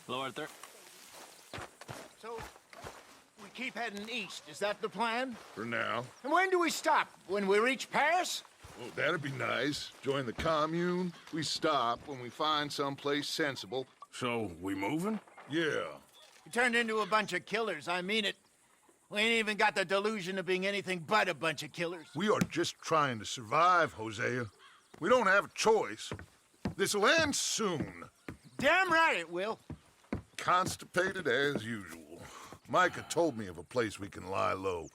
Hello, Arthur. So, we keep heading east, is that the plan? For now. And when do we stop? When we reach Paris? Well, that'd be nice. Join the commune. We stop when we find someplace sensible. So, we moving? Yeah. We turned into a bunch of killers, I mean it. We ain't even got the delusion of being anything but a bunch of killers. We are just trying to survive, Hoseou. We don't have a choice. This'll end soon. Damn right it will. Constipated as usual. Micah told me of a place we can lie low.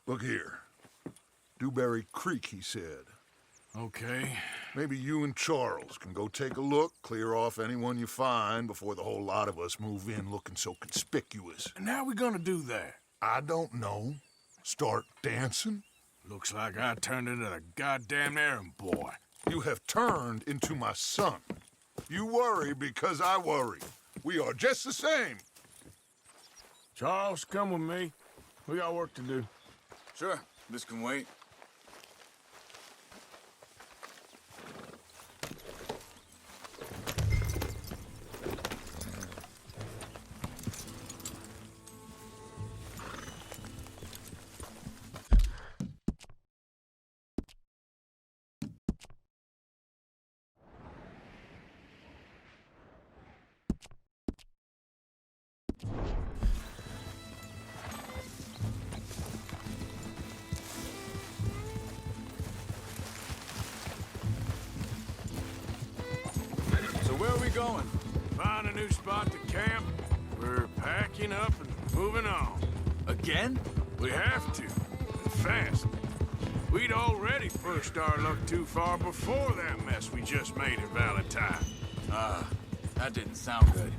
Look here. Dewberry Creek, he said. Okay. Maybe you and Charles can go take a look, clear off anyone you find before the whole lot of us move in looking so conspicuous. And how we gonna do that? I don't know. Start dancing? Looks like I turned into the goddamn errand boy. You have turned into my son. You worry because I worry. We are just the same. Charles, come with me. We got work to do. Sure, this can wait. Where are we going? Find a new spot to camp. We're packing up and moving on. Again? We have to. And fast. We'd already pushed our luck too far before that mess we just made in Valentine. That didn't sound good.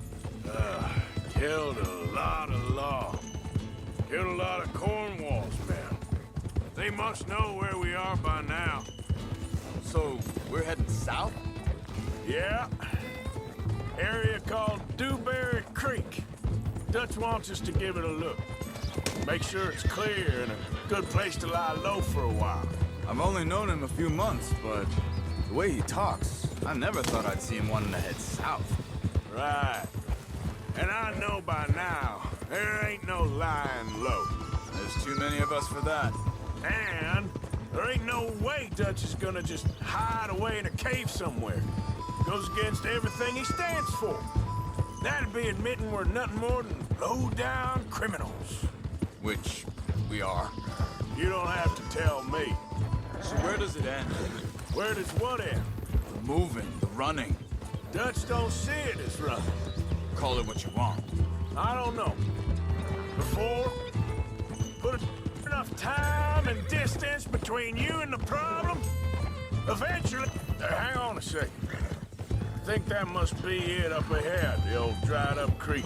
Killed a lot of law. Killed a lot of Cornwall's men. They must know where we are by now. So, we're heading south? Yeah. Area called Dewberry Creek. Dutch wants us to give it a look. Make sure it's clear and a good place to lie low for a while. I've only known him a few months, but the way he talks, I never thought I'd see him wanting to head south. Right. And I know by now, there ain't no lying low. There's too many of us for that. And there ain't no way Dutch is gonna just hide away in a cave somewhere. Goes against everything he stands for. That'd be admitting we're nothing more than low-down criminals. Which we are. You don't have to tell me. So where does it end? Where does what end? The moving, the running. Dutch don't see it as running. Call it what you want. I don't know. Before, put enough time and distance between you and the problem, eventually... hang on a second. I think that must be it up ahead, the old dried-up creek.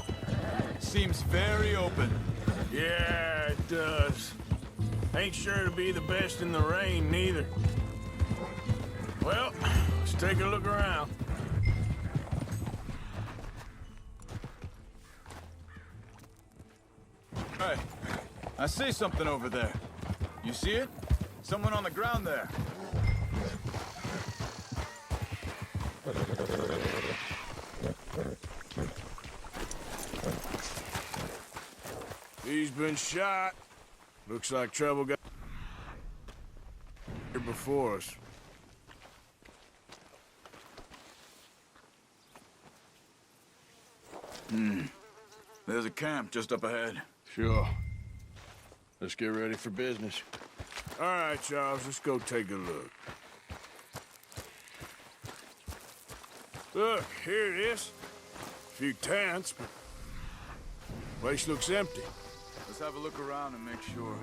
Seems very open. Yeah, it does. Ain't sure to be the best in the rain, neither. Well, let's take a look around. Hey, I see something over there. You see it? Someone on the ground there. He's been shot. Looks like trouble got here before us. There's a camp just up ahead. Sure. Let's get ready for business. All right, Charles, let's go take a look. Look, here it is. A few tents, but place looks empty. Let's have a look around and make sure.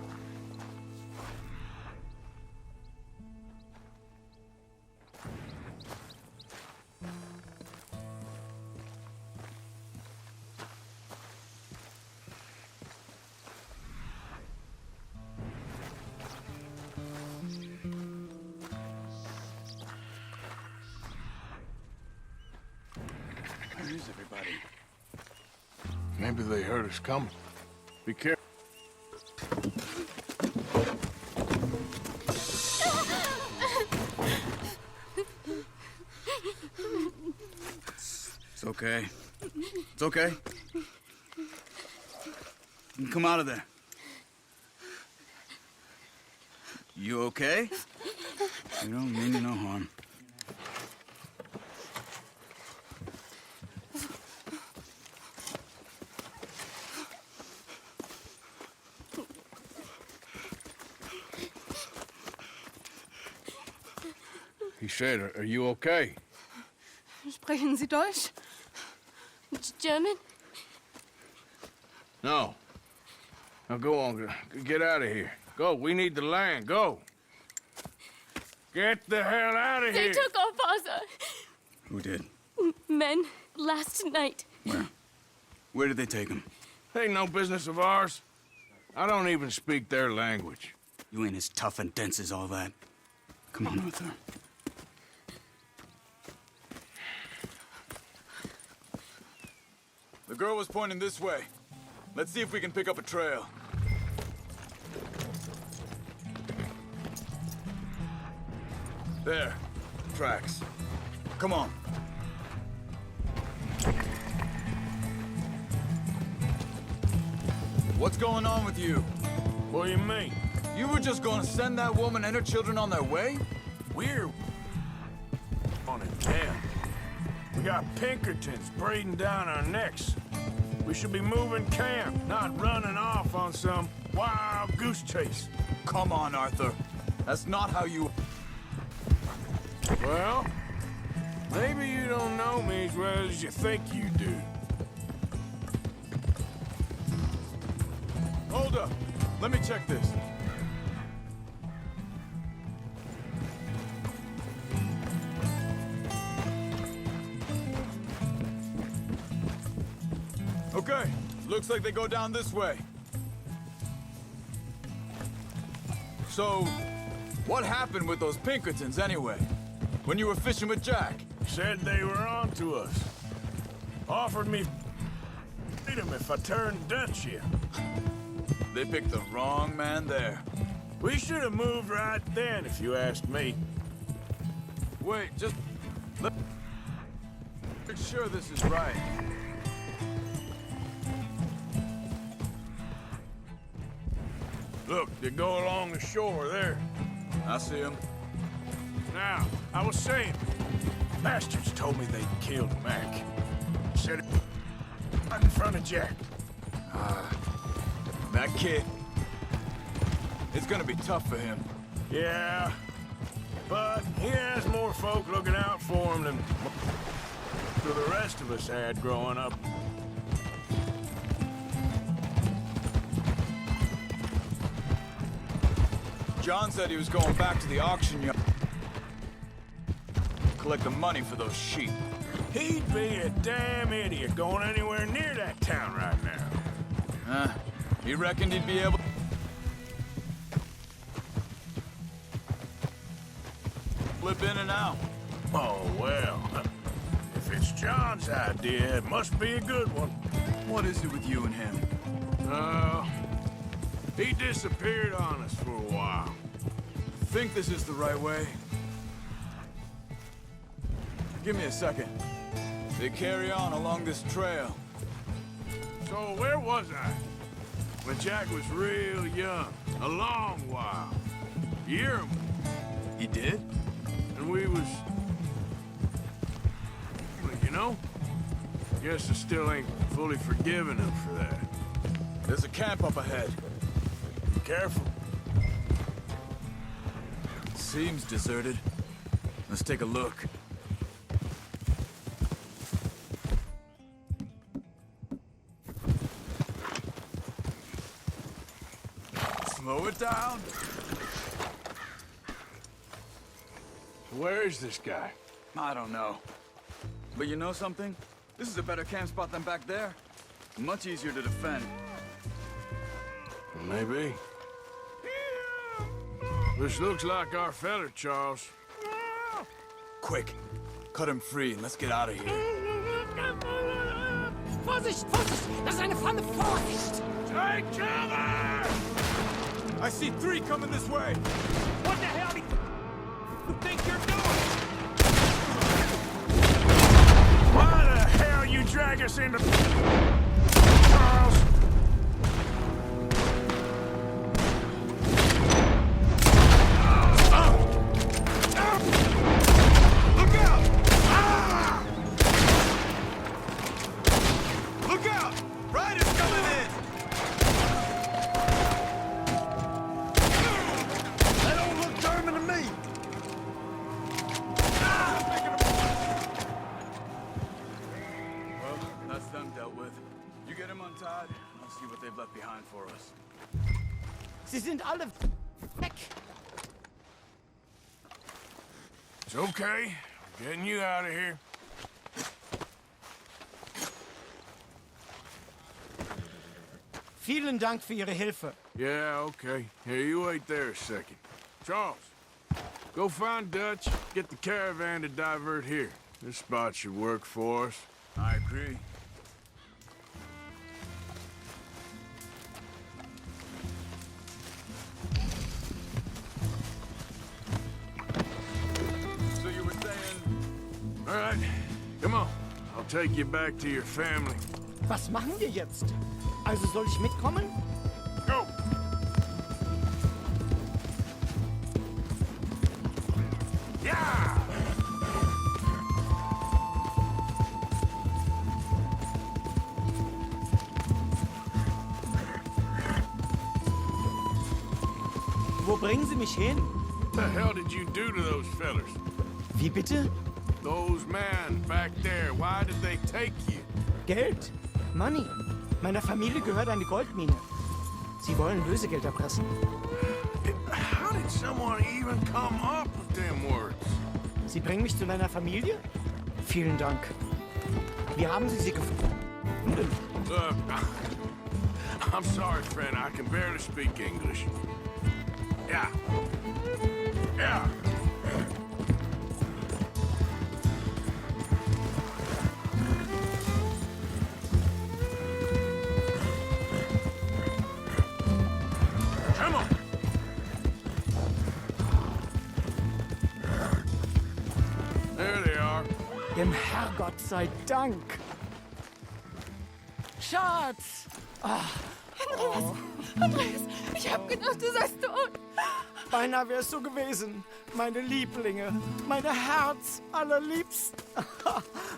Where is everybody? Maybe they heard us coming. Be careful. It's okay. It's It's okay. You can come out of there. You okay? You don't mean you no harm. He said, are you okay? Sprechen Sie Deutsch? German? No. Now go on, get out of here. Go, we need the land, go. Get the hell out of They here. took our father. Who did? Men, last night. Where? Where did they take him? Ain't no business of ours. I don't even speak their language. You ain't as tough and dense as all that. Come on, Arthur. The girl was pointing this way. Let's see if we can pick up a trail. There. Tracks. Come on. What's going on with you? What do you mean? You were just gonna send that woman and her children on their way? We're on a camp. We got Pinkertons breathing down our necks. We should be moving camp, not running off on some wild goose chase. Come on, Arthur. That's not how you... Well, maybe you don't know me as well as you think you do. Hold up. Let me check this. Okay, looks like they go down this way. So, what happened with those Pinkertons anyway? When you were fishing with Jack? Said they were on to us. Offered me freedom if I turned Dutch here. They picked the wrong man there. We should have moved right then, if you asked me. Wait, just... Let... Make sure this is right. Look, they go along the shore there. I see him. Now, I was saying, bastards told me they'd killed Mac. Said it right in front of Jack. That kid... It's gonna be tough for him. Yeah, but he has more folk looking out for him than the rest of us had growing up. John said he was going back to the auction yard. Collect the money for those sheep. He'd be a damn idiot going anywhere near that town right now. He reckoned he'd be able... Flip in and out. Oh, well, if it's John's idea, it must be a good one. What is it with you and him? He disappeared on us for a while. Think this is the right way? Give me a second. They carry on along this trail. So where was I? When Jack was real young, a long while. Year him, He did? and we was... Well, you know? Guess I still ain't fully forgiven him for that. There's a camp up ahead. Be careful. Seems deserted. Let's take a look. Slow it down. Where is this guy? I don't know. But you know something? This is a better camp spot than back there. Much easier to defend. Maybe. This looks like our fella, Charles. Quick, cut him free and let's get out of here. Vorsicht, Vorsicht! Das ist eine Pfanne! Vorsicht! Take cover! I see 3 coming this way. What the hell do you think you're doing? Why the hell you drag us into... inside. I'll see what they've left behind for us. Sie sind alle weg. It's okay. I'm getting you out of here. Vielen Dank für Ihre Hilfe. Yeah, okay. Here, you wait there a second. Charles, go find Dutch, get the caravan to divert here. This spot should work for us. I agree. So you were saying... All right, come on. I'll take you back to your family. Was machen wir jetzt? Also soll ich mitkommen? Go! Yeah! Wo bringen Sie mich hin? What the hell did you do to those fellers? Wie bitte? Those men back there, why did they take you? Geld. Money. Meiner Familie gehört eine Goldmine. Sie wollen Lösegeld erpressen. How did someone even come up with them words? Sie bringen mich zu meiner Familie? Vielen Dank. Wie haben Sie sie gefunden? I'm sorry, friend. I can barely speak English. Yeah. Yeah. Come on. There they are. Dem Herrgott sei Dank. Schatz! Andreas, ich hab gedacht, du seist tot. Beinahe wär's so gewesen. Meine Lieblinge, meine Herz allerliebsten.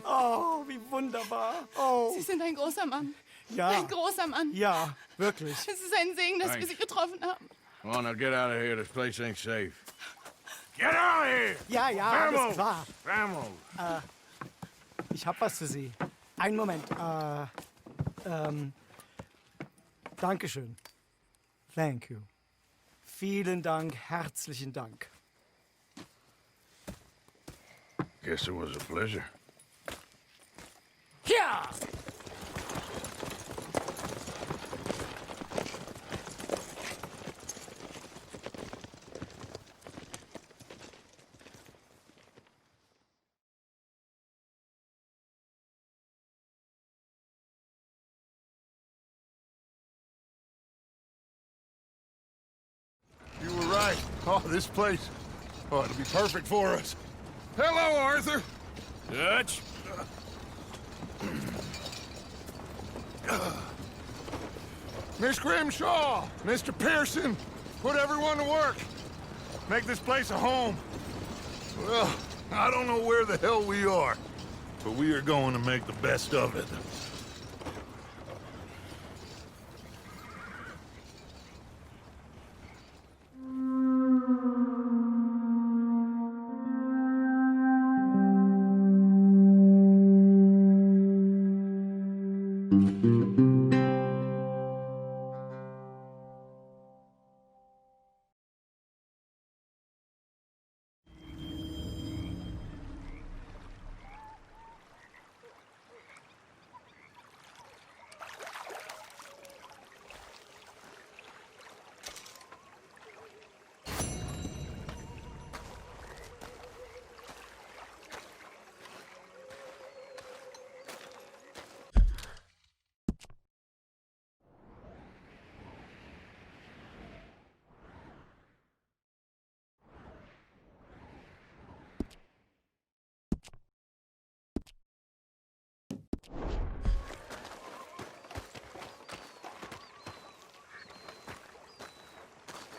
Oh, wie wunderbar. Oh, Sie sind ein großer Mann. ja. Ein großer Mann. Ja, wirklich. Es ist ein Segen, dass wir Sie getroffen haben. Come on, now get out of here. This place ain't safe. Get out of here! Ja, ja, alles klar. Vamos! Ich hab was für Sie. Einen Moment. Dankeschön. Thank you. Vielen Dank, herzlichen Dank. Guess it was a pleasure. Ja! You were right. Oh, this place. Oh, it'll be perfect for us. Hello, Arthur. Dutch? Miss Grimshaw, Mr. Pearson, put everyone to work. Make this place a home. Well, I don't know where the hell we are, but we are going to make the best of it.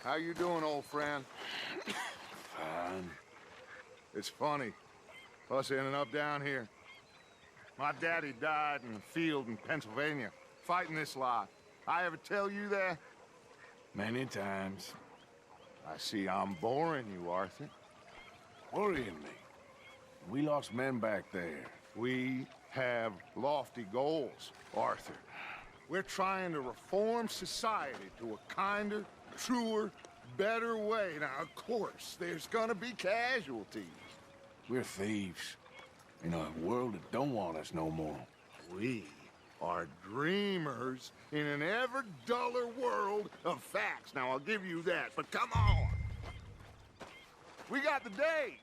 How you doing, old friend? Fine. It's funny, us ending up down here. My daddy died in the field in Pennsylvania, fighting this lot. I ever tell you that? Many times. I see I'm boring you, Arthur. Worrying me. We lost men back there. We have lofty goals, Arthur. We're trying to reform society to a kinder, truer, better way. Now, of course, there's gonna be casualties. We're thieves in a world that don't want us no more. We are dreamers in an ever duller world of facts. Now, I'll give you that, but come on. We got the day.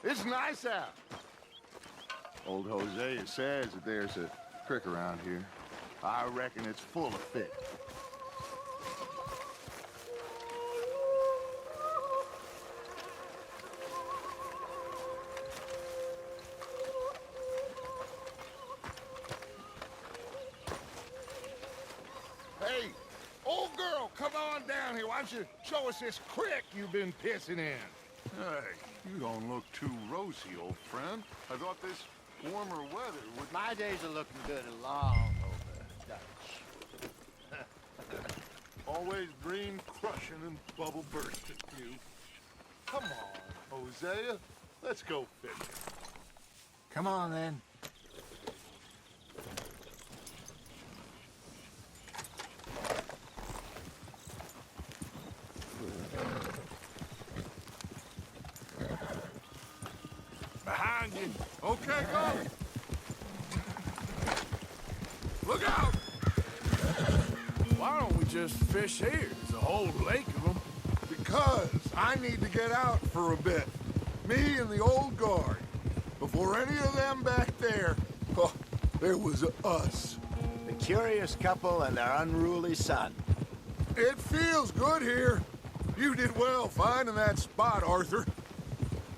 It's nice out. Old Hosea says that there's a creek around here. I reckon it's full of fish. Hey, old girl, come on down here. Why don't you show us this creek you've been pissing in? Hey, you don't look too rosy, old friend. I thought this warmer weather would... My days are looking good along over, Dutch. Always dream crushing and bubble bursting, you. Come on, Hosea. Let's go fishing. Come on, then. Behind you. Okay, go. Look out! Why don't we just fish here? There's a whole lake of them. Because I need to get out for a bit. Me and the old guard. Before any of them back there, oh, there was us. The curious couple and their unruly son. It feels good here. You did well finding that spot, Arthur.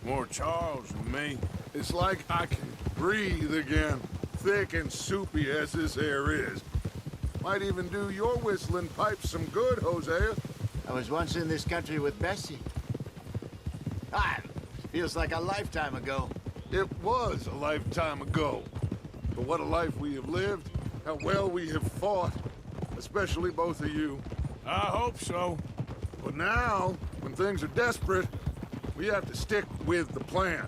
More Charles than me. It's like I can breathe again, thick and soupy as this air is. Might even do your whistling pipes some good, Hosea. I was once in this country with Bessie. Feels like a lifetime ago. It was a lifetime ago. But what a life we have lived, how well we have fought, especially both of you. I hope so. But now, when things are desperate, we have to stick with the plan.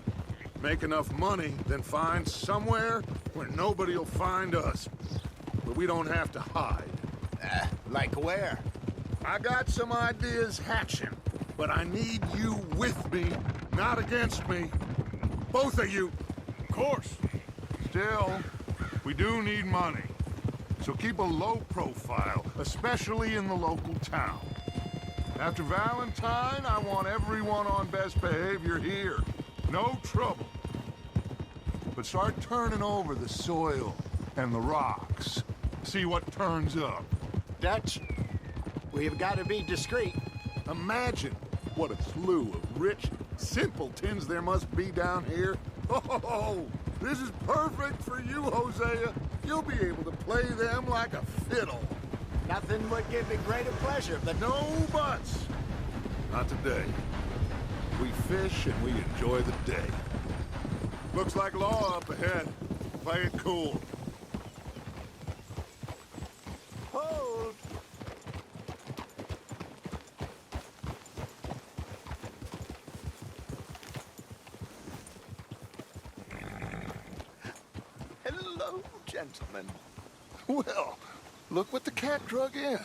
Make enough money, then find somewhere where nobody will find us. But we don't have to hide. Like where? I got some ideas hatching, but I need you with me, not against me. Both of you. Of course. Still, we do need money. So keep a low profile, especially in the local town. After Valentine, I want everyone on best behavior here. No trouble. But start turning over the soil and the rocks. See what turns up. Dutch, we've got to be discreet. Imagine what a slew of rich simpletons there must be down here. Oh, this is perfect for you, Hosea. You'll be able to play them like a fiddle. Nothing would give me greater pleasure, but No buts. Not today. We fish and we enjoy the day. Looks like law up ahead. Play it cool. hold. Hello, gentlemen. Well, look what the cat drug in.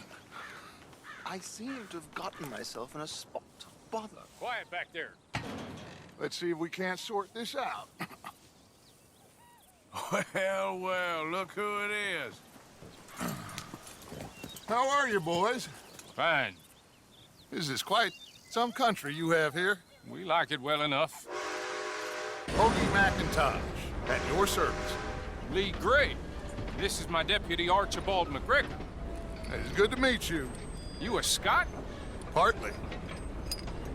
I seem to have gotten myself in a spot of bother. Quiet back there. Let's see if we can't sort this out. Well, well, look who it is. How are you, boys? Fine. This is quite some country you have here. We like it well enough. Hoagie McIntosh, at your service. Lee Greye. This is my deputy Archibald McGregor. It's good to meet you. You a Scot? Partly.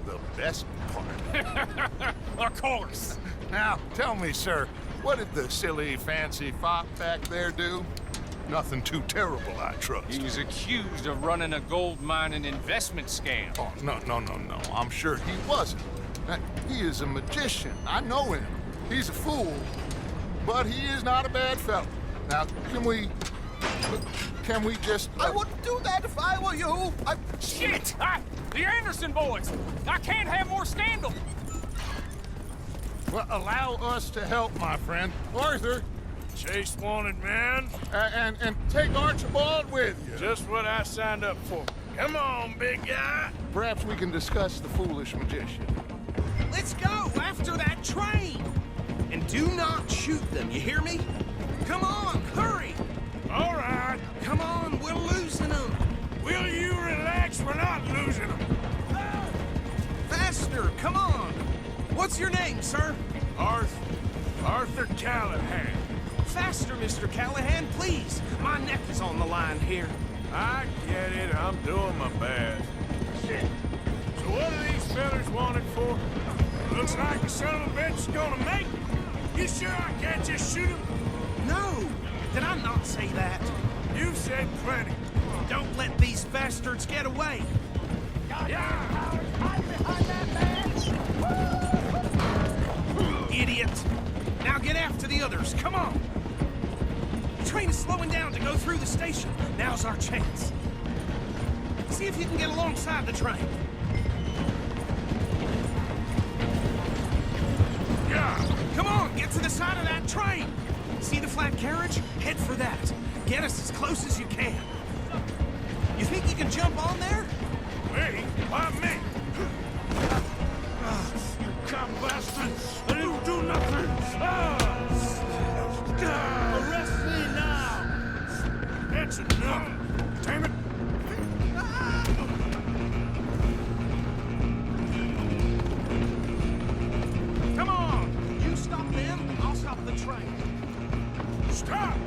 The best part. Of course. Now, tell me, sir, what did the silly, fancy fop back there do? Nothing too terrible, I trust. He was accused of running a gold mining investment scam. Oh, no. I'm sure he wasn't. He is a magician. I know him. He's a fool. But he is not a bad fellow. Now, can we just... I wouldn't do that if I were you. Shit! The Anderson boys! I can't have more scandal! Well, allow us to help, my friend. Arthur, Chase wanted man. And take Archibald with you. Just what I signed up for. Come on, big guy. Perhaps we can discuss the foolish magician. Let's go after that train! And do not shoot them, you hear me? Come on, hurry! All right. Come on, we're losing them! Will you relax? We're not losing them. Faster, come on! What's your name, sir? Arthur Callahan. Faster, Mr. Callahan, please! My neck is on the line here. I get it. I'm doing my best. Shit. So what are these fellas wanted for? Looks like the son of a bitch is gonna make it. You sure I can't just shoot him? No! Did I not say that? You've said plenty. Don't let these bastards get away! Yeah! Idiot! Now get after the others, come on! The train is slowing down to go through the station. Now's our chance. See if you can get alongside the train. Yeah! Come on, get to the side of that train! See the flat carriage? Head for that. Get us as close as you can. You think you can jump on there? Me? Why me? You cop bastards! I didn't do nothing! Arrest me now! That's enough! Damn it! Come on! You stop them, I'll stop the train. Stop!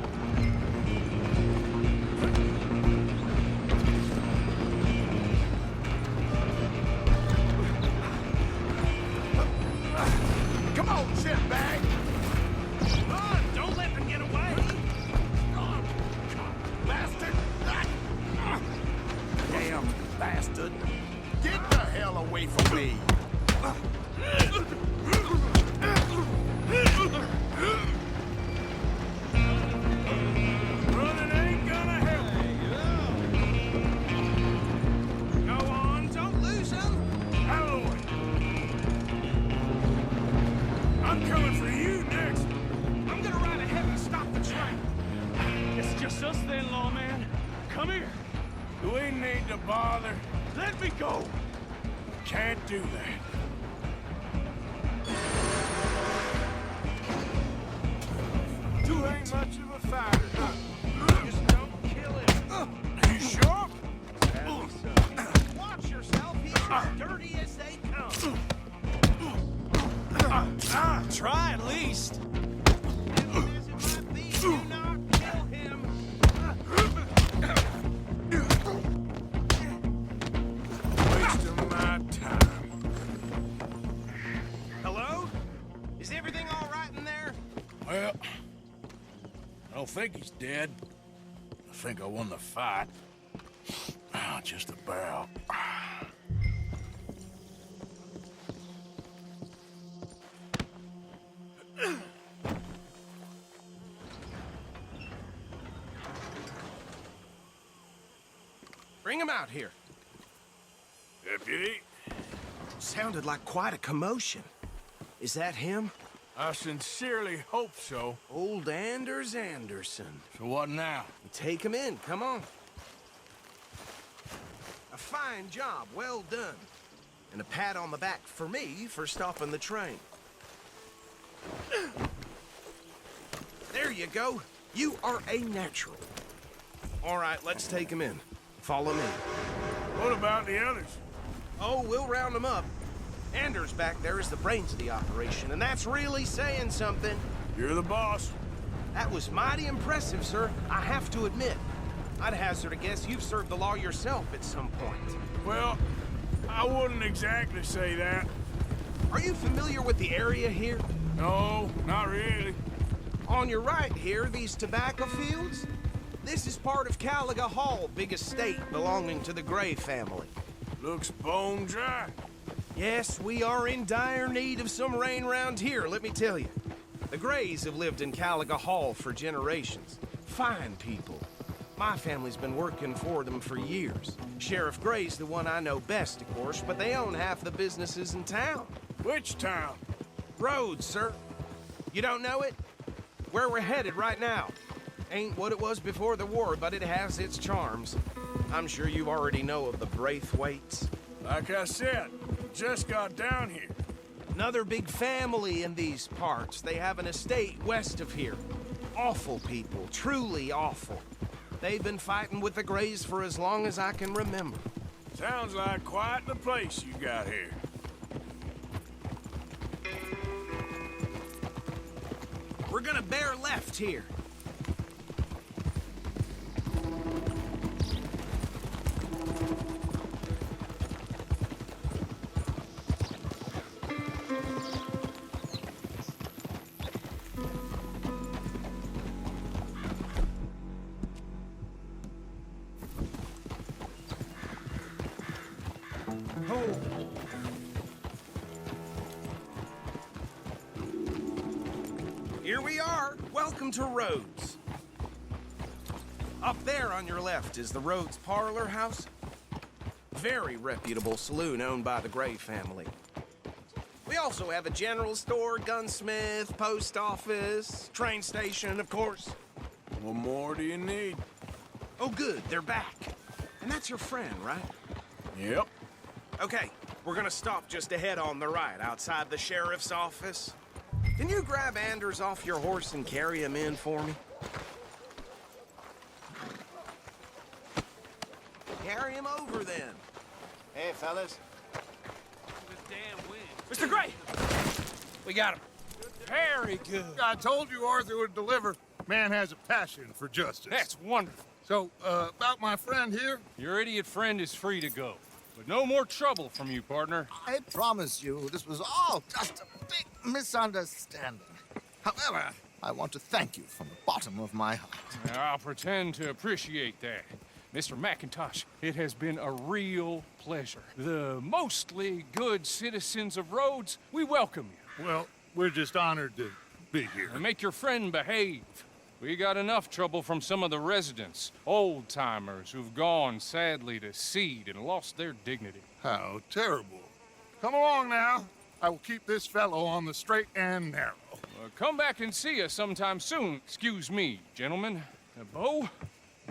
Come on, shitbag! Run! Don't let them get away! Bastard! Damn bastard! Get the hell away from me! Running ain't gonna help. Go on, don't lose them! Out of the way. I'm coming for you next. I'm gonna ride ahead and stop the train. It's just us then, lawman. Come here. Do we need to bother? Let me go. Can't do that. You ain't much of a fighter, huh? Just don't kill him. You sure? Watch yourself, he's as dirty as they come. Try at least. As it might be, do not kill him. Wasting my time. Hello? Is everything all right in there? Well, I don't think he's dead. I think I won the fight. Just about. Bring him out here. Deputy, Sounded like quite a commotion. Is that him? I sincerely hope so. Old Anders Anderson. So what now? Take him in, come on. A fine job, well done. And a pat on the back for me for stopping the train. There you go. You are a natural. All right, let's take him in. Follow me. What about the others? Oh, we'll round them up. Anders back there is the brains of the operation, and that's really saying something. You're the boss. That was mighty impressive, sir. I have to admit. I'd hazard a guess you've served the law yourself at some point. Well, I wouldn't exactly say that. Are you familiar with the area here? No, not really. On your right here, these tobacco fields? This is part of Caliga Hall, big estate belonging to the Greye family. Looks bone dry. Yes, we are in dire need of some rain round here, let me tell you. The Greys have lived in Caliga Hall for generations. Fine people. My family's been working for them for years. Sheriff Grey's the one I know best, of course, but they own half the businesses in town. Which town? Rhodes, sir. You don't know it? where we're headed right now. Ain't what it was before the war, but it has its charms. I'm sure you already know of the Braithwaites. Like I said, just got down here. Another big family in these parts. They have an estate west of here. Awful people, truly awful. They've been fighting with the Greys for as long as I can remember. Sounds like quite the place you got here. We're gonna bear left here. Here we are. Welcome to Rhodes. Up there on your left is the Rhodes Parlor House. Very reputable saloon owned by the Greye family. We also have a general store, gunsmith, post office, train station, of course. What more do you need? Oh, good. They're back. And that's your friend, right? Yep. Okay, we're gonna stop just ahead on the right, outside the sheriff's office. Can you grab Anders off your horse and carry him in for me? Carry him over, then. Hey, fellas. Mr. Grey! We got him. Very good. I told you Arthur would deliver. Man has a passion for justice. That's wonderful. So, about my friend here? Your idiot friend is free to go. But no more trouble from you, partner. I promise you, this was all just a big misunderstanding. However, I want to thank you from the bottom of my heart. I'll pretend to appreciate that. Mr. McIntosh, it has been a real pleasure. The mostly good citizens of Rhodes, we welcome you. Well, we're just honored to be here. And make your friend behave. We got enough trouble from some of the residents, old-timers who've gone, sadly, to seed and lost their dignity. How terrible. Come along now. I will keep this fellow on the straight and narrow. Come back and see us sometime soon. Excuse me, gentlemen. Bo,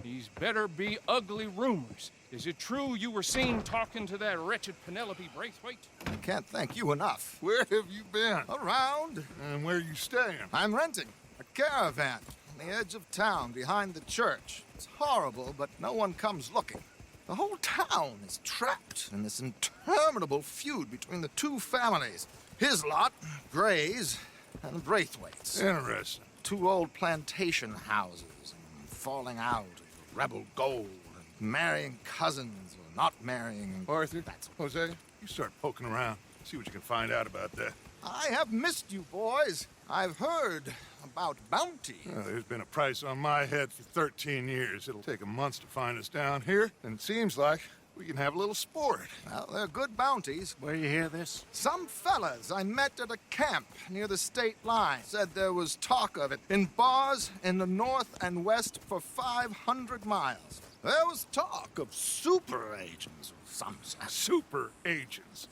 these better be ugly rumors. Is it true you were seen talking to that wretched Penelope Braithwaite? I can't thank you enough. Where have you been? Around. And where are you staying? I'm renting a caravan on the edge of town behind the church. It's horrible, but no one comes looking. The whole town is trapped in this interminable feud between the two families. His lot, Grey's, and Braithwaite's. Interesting. Two old plantation houses, and falling out of rebel gold, and marrying cousins or not marrying. Arthur, Hosea, you start poking around. See what you can find out about that. I have missed you, boys. I've heard about bounty. Well, there's been a price on my head for 13 years. It'll take 'em months to find us down here, and it seems like we can have a little sport. Well, they're good bounties. Where you hear this? Some fellas I met at a camp near the state line said there was talk of it in bars in the north and west for 500 miles. There was talk of super agents of some sort. Super agents.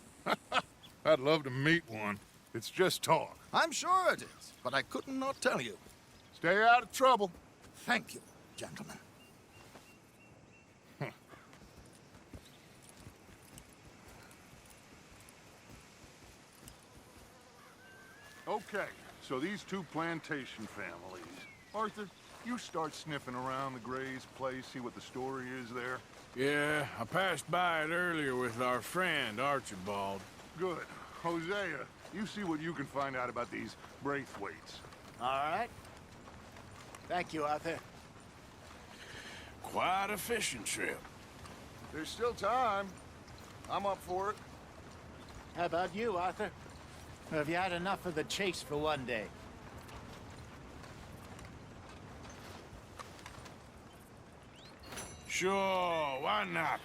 I'd love to meet one. It's just talk. I'm sure it is, but I couldn't not tell you. Stay out of trouble. Thank you, gentlemen. Okay, so these two plantation families. Arthur, you start sniffing around the Grey's place, see what the story is there. Yeah, I passed by it earlier with our friend, Archibald. Good. Hosea, you see what you can find out about these Braithwaites. All right. Thank you, Arthur. Quite a fishing trip. There's still time. I'm up for it. How about you, Arthur? Or have you had enough of the chase for one day? Sure, why not?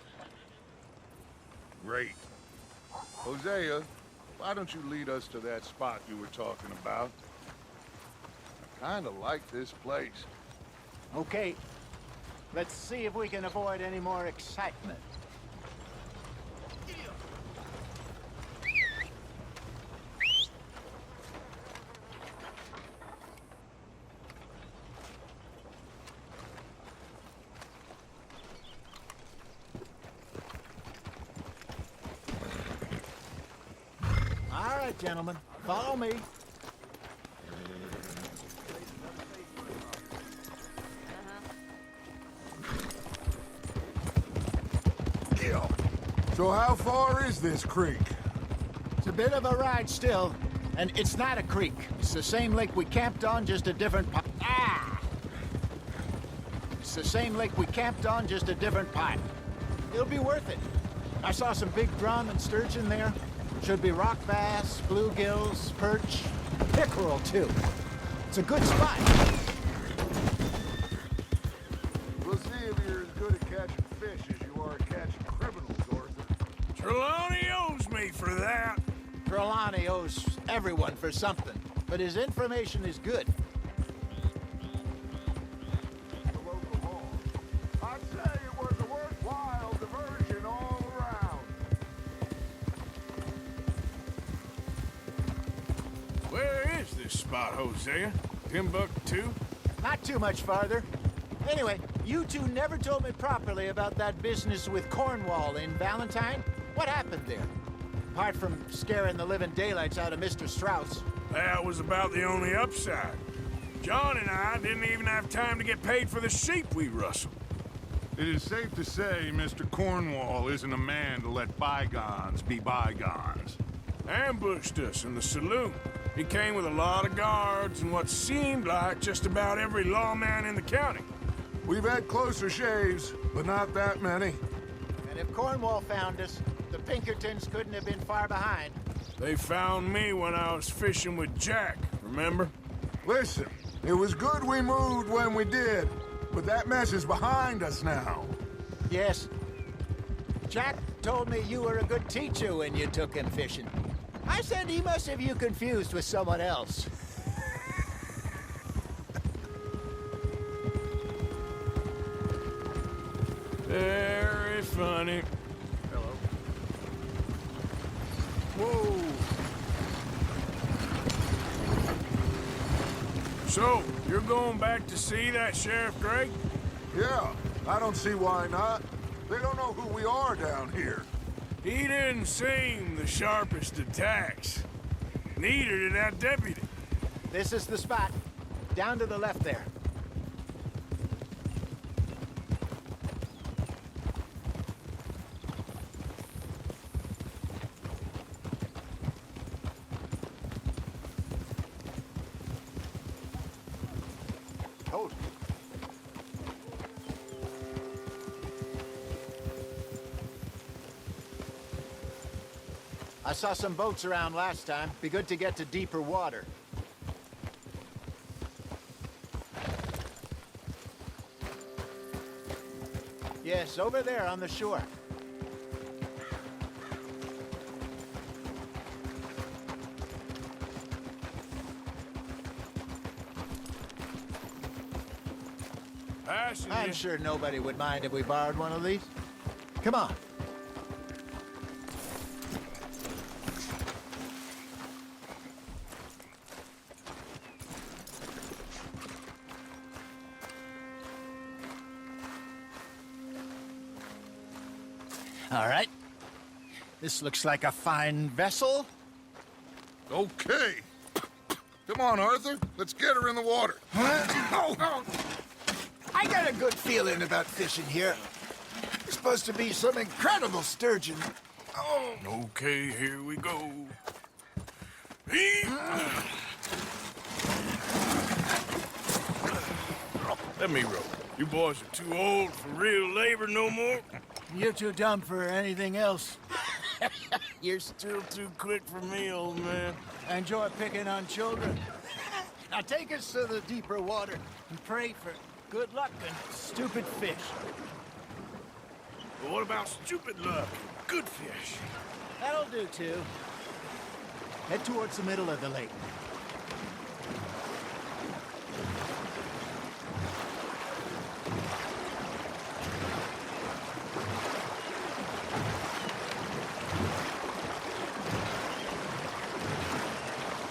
Great. Hosea, why don't you lead us to that spot you were talking about? I kinda like this place. Okay. Let's see if we can avoid any more excitement. gentlemen. Follow me. So how far is this creek? It's a bit of a ride still, and it's not a creek. It's the same lake we camped on, just a different It's the same lake we camped on, just a different pot. It'll be worth it. I saw some big drum and sturgeon there. Should be rock bass, bluegills, perch, pickerel too. It's a good spot. We'll see if you're as good at catching fish as you are at catching criminals, Arthur. Trelawney owes me for that. Trelawney owes everyone for something, but his information is good. The local hall. I'd say it was a worthwhile diversion all around. Where is this spot, Hosea? Timbuktu? Not too much farther. Anyway, you two never told me properly about that business with Cornwall in Valentine. What happened there? Apart from scaring the living daylights out of Mr. Strauss. That was about the only upside. John and I didn't even have time to get paid for the sheep we rustled. It is safe to say Mr. Cornwall isn't a man to let bygones be bygones. Ambushed us in the saloon. He came with a lot of guards and what seemed like just about every lawman in the county. We've had closer shaves, but not that many. And if Cornwall found us, the Pinkertons couldn't have been far behind. They found me when I was fishing with Jack, remember? Listen, it was good we moved when we did, but that mess is behind us now. Yes. Jack told me you were a good teacher when you took him fishing. I said he must have you confused with someone else. Very funny. Hello. Whoa. So, you're going back to see that Sheriff Greye? Yeah, I don't see why not. They don't know who we are down here. He didn't seem the sharpest attacks. Neither did that deputy. This is the spot. Down to the left there. Hold. I saw some boats around last time. Be good to get to deeper water. Yes, over there on the shore. I'm sure nobody would mind if we borrowed one of these. Come on. All right. This looks like a fine vessel. Okay. Come on, Arthur. Let's get her in the water. I got a good feeling about fishing here. There's supposed to be some incredible sturgeon. Oh. Okay, here we go. Let me row. You boys are too old for real labor no more. You're too dumb for anything else. You're still too quick for me, old man. I enjoy picking on children. Now take us to the deeper water and pray for good luck and stupid fish. But what about stupid luck? Good fish. That'll do, too. Head towards the middle of the lake.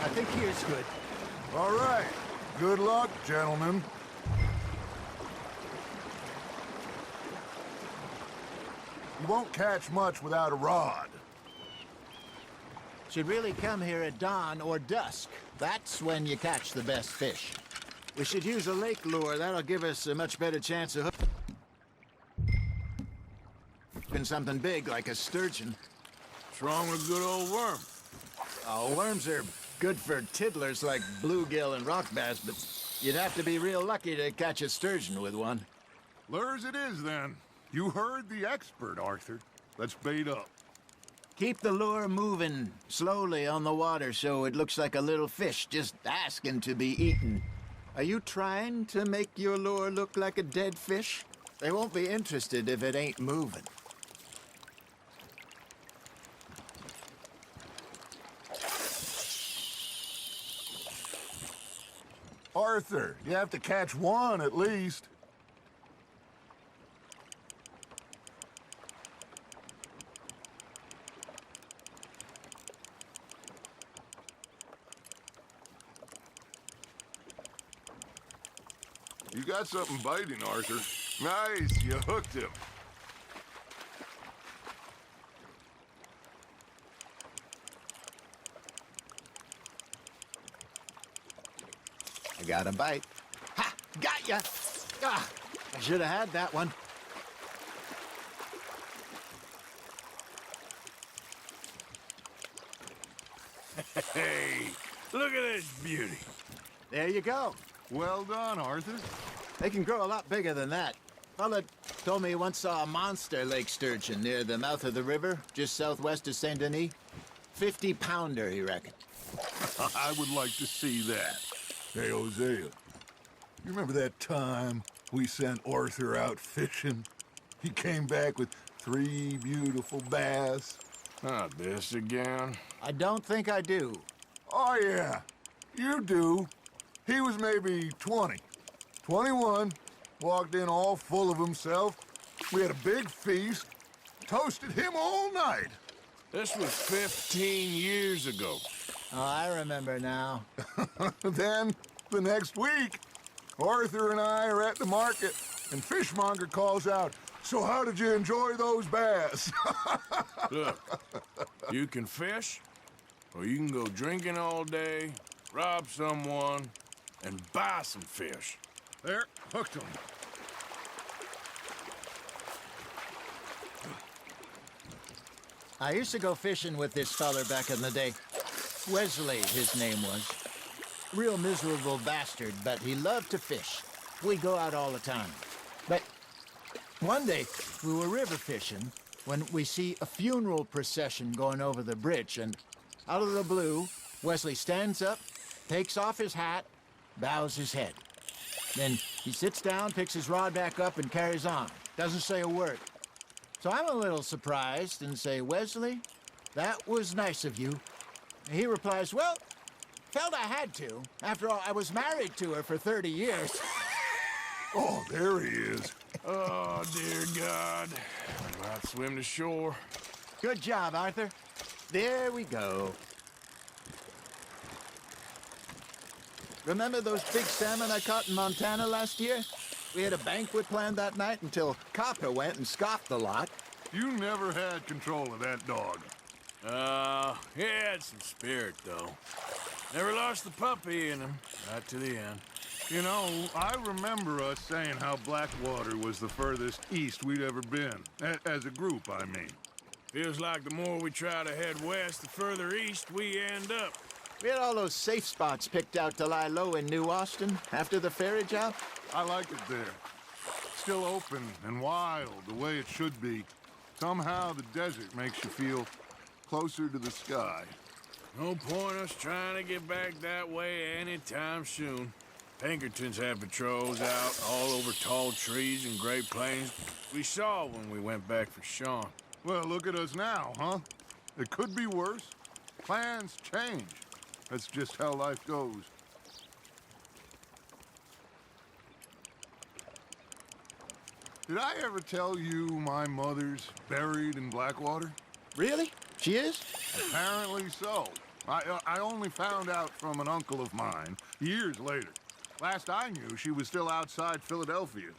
I think here's good. All right. Good luck, gentlemen. You won't catch much without a rod. Should really come here at dawn or dusk. That's when you catch the best fish. We should use a lake lure. That'll give us a much better chance of hooking something big like a sturgeon. What's wrong with a good old worm? Oh, worms are good for tiddlers like bluegill and rock bass, but you'd have to be real lucky to catch a sturgeon with one. Lures it is, then. You heard the expert, Arthur. Let's bait up. Keep the lure moving slowly on the water so it looks like a little fish just asking to be eaten. Are you trying to make your lure look like a dead fish? They won't be interested if it ain't moving. Arthur, you have to catch one at least. You got something biting, Arthur. Nice, you hooked him. I got a bite. Ha! Got ya! Ah, I should have had that one. Hey, look at this beauty. There you go. Well done, Arthur. They can grow a lot bigger than that. Fella told me he once saw a monster lake sturgeon near the mouth of the river, just southwest of Saint Denis. 50-pounder, he reckoned. I would like to see that. Hey, Hoseou, you remember that time we sent Arthur out fishing? He came back with 3 beautiful bass. Not this again. I don't think I do. Oh, yeah, you do. He was maybe 20, 21, walked in all full of himself. We had a big feast, toasted him all night. This was 15 years ago. Oh, I remember now. Then, the next week, Arthur and I are at the market, and Fishmonger calls out, "So how did you enjoy those bass?" Look, you can fish, or you can go drinking all day, rob someone, and buy some fish. There, hooked him. I used to go fishing with this feller back in the day. Wesley, his name was. Real miserable bastard, but he loved to fish. We'd go out all the time. But one day, we were river fishing when we see a funeral procession going over the bridge, and out of the blue, Wesley stands up, takes off his hat, bows his head. Then he sits down, picks his rod back up, and carries on. Doesn't say a word. So I'm a little surprised and say, "Wesley, that was nice of you." He replies, "Well, felt I had to. After all, I was married to her for 30 years. Oh, there he is. Oh, dear God. I'm about to swim to shore. Good job, Arthur. There we go. Remember those big salmon I caught in Montana last year? We had a banquet planned that night until Copper went and scoffed the lot. You never had control of that dog. He had some spirit, though. Never lost the puppy in him, right to the end. You know, I remember us saying how Blackwater was the furthest east we'd ever been. As a group, I mean. Feels like the more we try to head west, the further east we end up. We had all those safe spots picked out to lie low in New Austin after the ferry job. I like it there. Still open and wild, the way it should be. Somehow the desert makes you feel closer to the sky. No point us trying to get back that way anytime soon. Pinkertons have patrols out all over tall trees and Great Plains. We saw when we went back for Sean. Well, look at us now, huh? It could be worse. Plans change. That's just how life goes. Did I ever tell you my mother's buried in Blackwater? Really? She is? Apparently so. I only found out from an uncle of mine years later. Last I knew, she was still outside Philadelphia.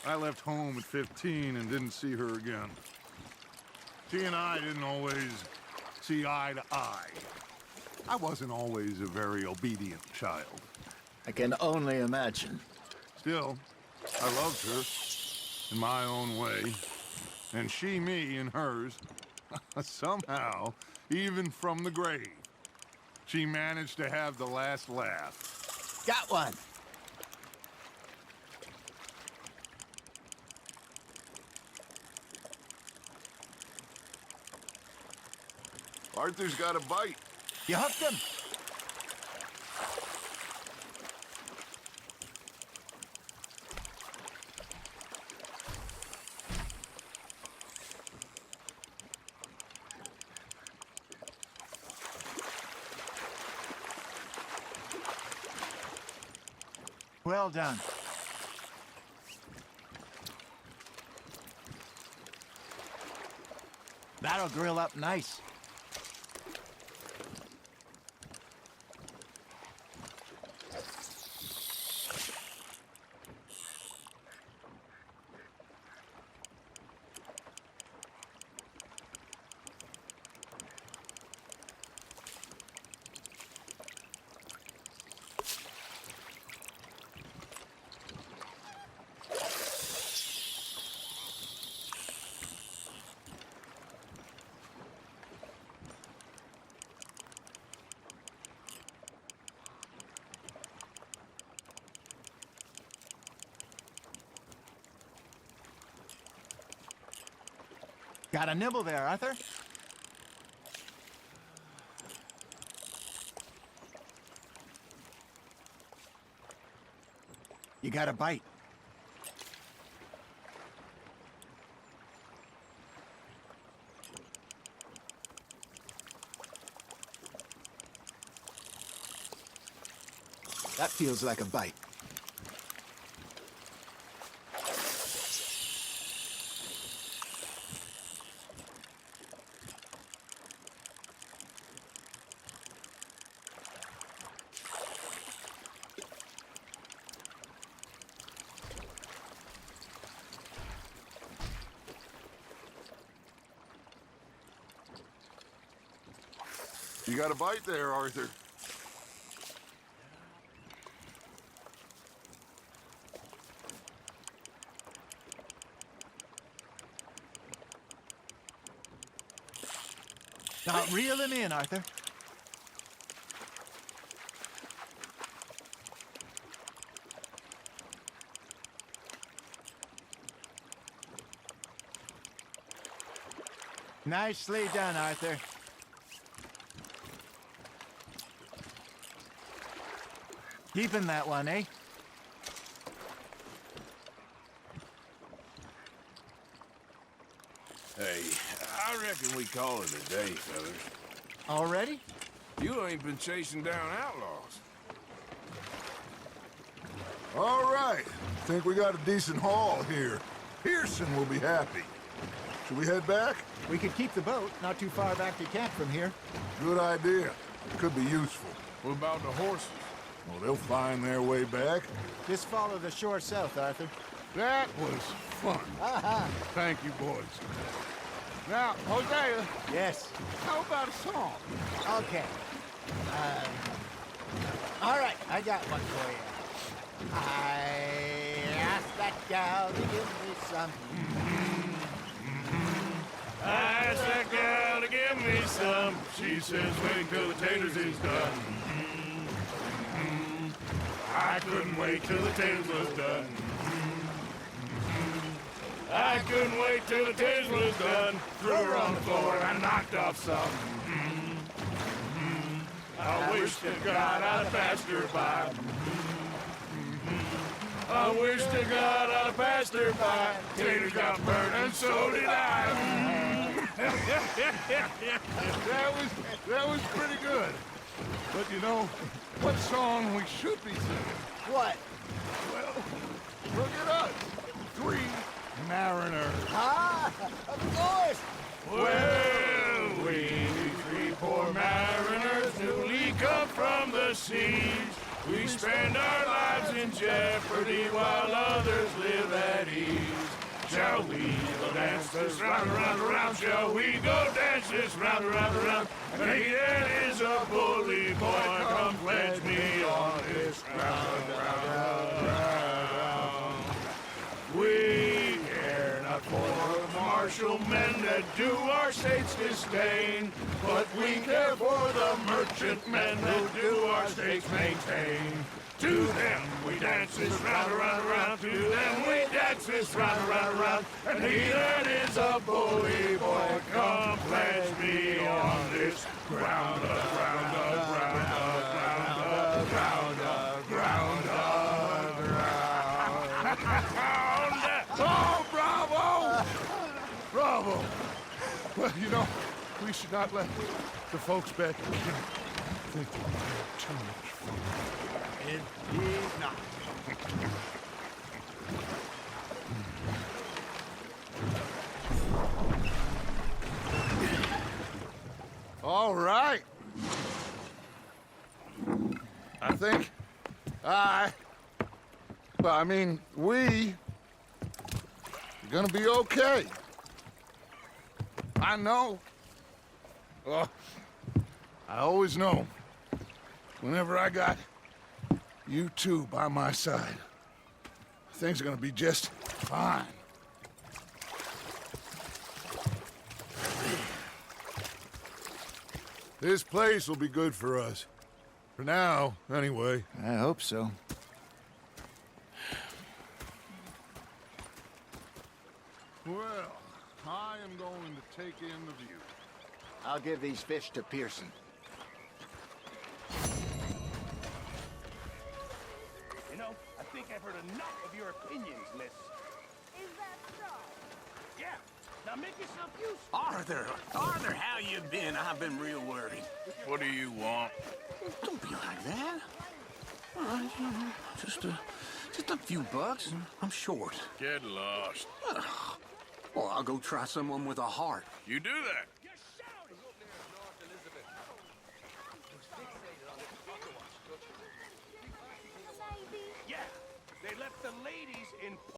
I left home at 15 and didn't see her again. She and I didn't always see eye to eye. I wasn't always a very obedient child. I can only imagine. Still, I loved her in my own way, and she me in hers. Somehow, even from the grave, she managed to have the last laugh. Got one. Arthur's got a bite. You hooked him. Well done. That'll grill up nice. Got a nibble there, Arthur? You got a bite. That feels like a bite. You got a bite there, Arthur. Now reel him in, Arthur. Nicely done, Arthur. Keeping that one, eh? Hey, I reckon we call it a day, fellas. Already? You ain't been chasing down outlaws. All right. Think we got a decent haul here. Pearson will be happy. Should we head back? We could keep the boat not too far back to camp from here. Good idea. Could be useful. What about the horses? Well, they'll find their way back. Just follow the shore south, Arthur. That was fun. Aha! Thank you, boys. Now, Hosea, Yes. how about a song? Okay. All right, I got one for you. I asked that gal to give me some. I asked that gal to give me some. She says, wait till the taters is done. I couldn't wait till the taters was done. I couldn't wait till the taters was done. Threw her on the floor and I knocked off some. I wish to God I'd have passed her by. I wish to God I'd have passed her by. Taters got burned and so did I. That was pretty good. But you know, what song we should be singing? What? Well, look at us. 3 mariners. Ah, of course. Well, we 3 poor mariners newly come from the seas. We spend our lives in jeopardy while others live at ease. shall we go dance this round, around, around? Shall we go dance this round, around, around? And he that is a bully boy, come pledge me on this round, round, round. We care not for martial men that do our states disdain, but we care for the merchant men who do our states maintain. To them we dance this round, around, around. To them we dance this round, around, around. And he that is a bully boy, come pledge me on this ground up, ground up, ground up, ground up, ground up, ground up, ground up. Oh, bravo! Bravo! Well, you know, we should not let the folks back in think we have too much fun. Indeed not. All right. I think we are gonna be okay. I know. Oh, I always know. Whenever I got you two by my side, things are gonna be just fine. This place will be good for us. For now, anyway. I hope so. Well, I am going to take in the view. I'll give these fish to Pearson. You know, I think I've heard enough of your opinions, miss. Is that so? Yeah. Now make yourself useful. Arthur, how you been? I've been real worried. What do you want? Don't be like that. All right, just a few bucks, and I'm short. Get lost. Well, I'll go try someone with a heart. You do that. Yeah, they left the ladies in